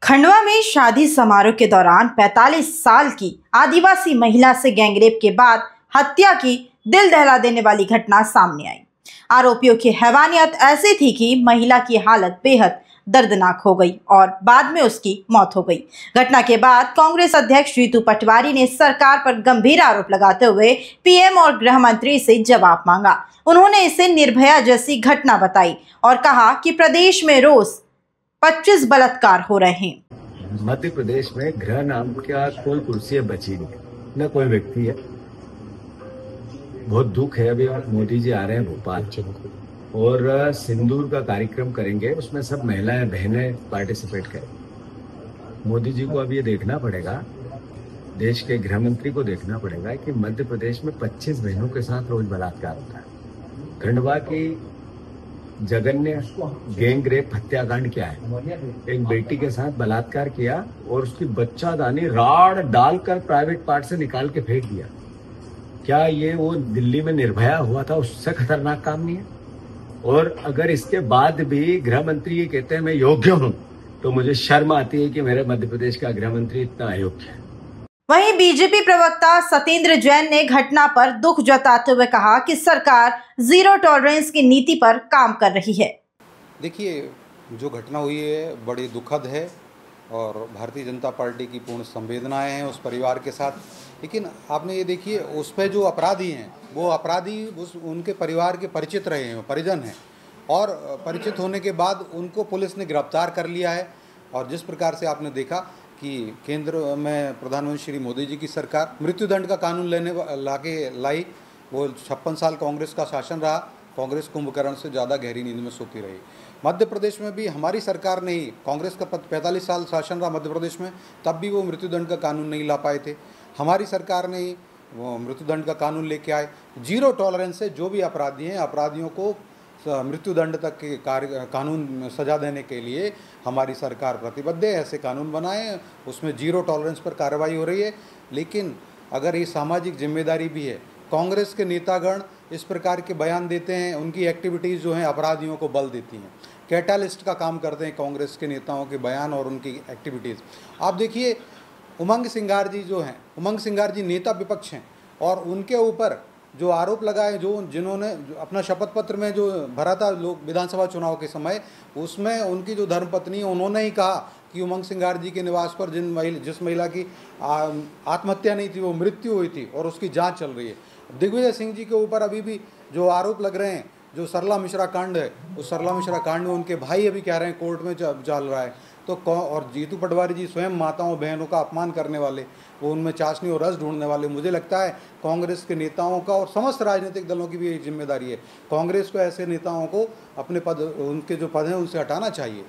खंडवा में शादी समारोह के दौरान 45 साल की आदिवासी महिला से गैंगरेप के बाद हत्या की दिल दहला देने वाली घटना सामने आई। आरोपियों की हैवानियत ऐसी थी कि महिला की हालत बेहद दर्दनाक हो गई और बाद में उसकी मौत हो गई। घटना के बाद कांग्रेस अध्यक्ष जीतू पटवारी ने सरकार पर गंभीर आरोप लगाते हुए पीएम और गृह मंत्री से जवाब मांगा। उन्होंने इसे निर्भया जैसी घटना बताई और कहा कि प्रदेश में रोज 25 बलात्कार हो रहे हैं। मध्य प्रदेश में गृह नाम का कोई कुर्सी बची नहीं, न कोई व्यक्ति है। बहुत दुख है। अभी मोदी जी आ रहे हैं भोपाल और सिंदूर का कार्यक्रम करेंगे, उसमें सब महिलाएं बहनें पार्टिसिपेट करें। मोदी जी को अब ये देखना पड़ेगा, देश के गृह मंत्री को देखना पड़ेगा कि मध्य प्रदेश में 25 बहनों के साथ रोज बलात्कार होता है। खंडवा की जघन्य गैंग रेप हत्याकांड क्या है? एक बेटी के साथ बलात्कार किया और उसकी बच्चादानी राड़ डालकर प्राइवेट पार्ट से निकाल के फेंक दिया। क्या ये वो दिल्ली में निर्भया हुआ था उससे खतरनाक काम नहीं है? और अगर इसके बाद भी गृह मंत्री ये कहते हैं मैं योग्य हूं, तो मुझे शर्म आती है कि मेरे मध्य प्रदेश का गृह मंत्री इतना अयोग्य है। वहीं बीजेपी प्रवक्ता सत्येंद्र जैन ने घटना पर दुख जताते हुए कहा कि सरकार जीरो टॉलरेंस की नीति पर काम कर रही है। देखिए, जो घटना हुई है बड़ी दुखद है और भारतीय जनता पार्टी की पूर्ण संवेदनाएं हैं उस परिवार के साथ। लेकिन आपने ये देखिए, उस पर जो अपराधी हैं वो अपराधी उनके परिवार के परिचित रहे हैं, परिजन हैं, और परिचित होने के बाद उनको पुलिस ने गिरफ्तार कर लिया है। और जिस प्रकार से आपने देखा कि केंद्र में प्रधानमंत्री श्री मोदी जी की सरकार मृत्युदंड का कानून लाई, वो 56 साल कांग्रेस का शासन रहा, कांग्रेस कुंभकर्ण से ज़्यादा गहरी नींद में सोती रही। मध्य प्रदेश में भी हमारी सरकार ने ही, कांग्रेस का 45 साल शासन रहा मध्य प्रदेश में, तब भी वो मृत्युदंड का कानून नहीं ला पाए थे। हमारी सरकार ने ही वो मृत्युदंड का कानून लेके आए। जीरो टॉलरेंस से जो भी अपराधी हैं, अपराधियों को मृत्युदंड तक के कानून सजा देने के लिए हमारी सरकार प्रतिबद्ध है। ऐसे कानून बनाए, उसमें जीरो टॉलरेंस पर कार्रवाई हो रही है। लेकिन अगर ये सामाजिक जिम्मेदारी भी है, कांग्रेस के नेतागण इस प्रकार के बयान देते हैं, उनकी एक्टिविटीज़ जो हैं अपराधियों को बल देती हैं, कैटालिस्ट का काम करते हैं कांग्रेस के नेताओं के बयान और उनकी एक्टिविटीज़। आप देखिए, उमंग सिंगार जी जो हैं, उमंग सिंगार जी नेता विपक्ष हैं और उनके ऊपर जो आरोप लगाए, जिन्होंने अपना शपथ पत्र में जो भरा था लोग विधानसभा चुनाव के समय, उसमें उनकी जो धर्मपत्नी है उन्होंने ही कहा कि उमंग सिंगार जी के निवास पर जिस महिला की आत्महत्या नहीं थी वो मृत्यु हुई थी और उसकी जांच चल रही है। दिग्विजय सिंह जी के ऊपर अभी भी जो आरोप लग रहे हैं, जो सरला मिश्रा कांड है, उस सरला मिश्रा कांड में उनके भाई अभी कह रहे हैं कोर्ट में चल रहा है। तो और जीतू पटवारी जी स्वयं माताओं बहनों का अपमान करने वाले, वो उनमें चाशनी और रस ढूंढने वाले, मुझे लगता है कांग्रेस के नेताओं का और समस्त राजनीतिक दलों की भी यही जिम्मेदारी है। कांग्रेस को ऐसे नेताओं को अपने पद, उनके जो पद हैं उनसे हटाना चाहिए।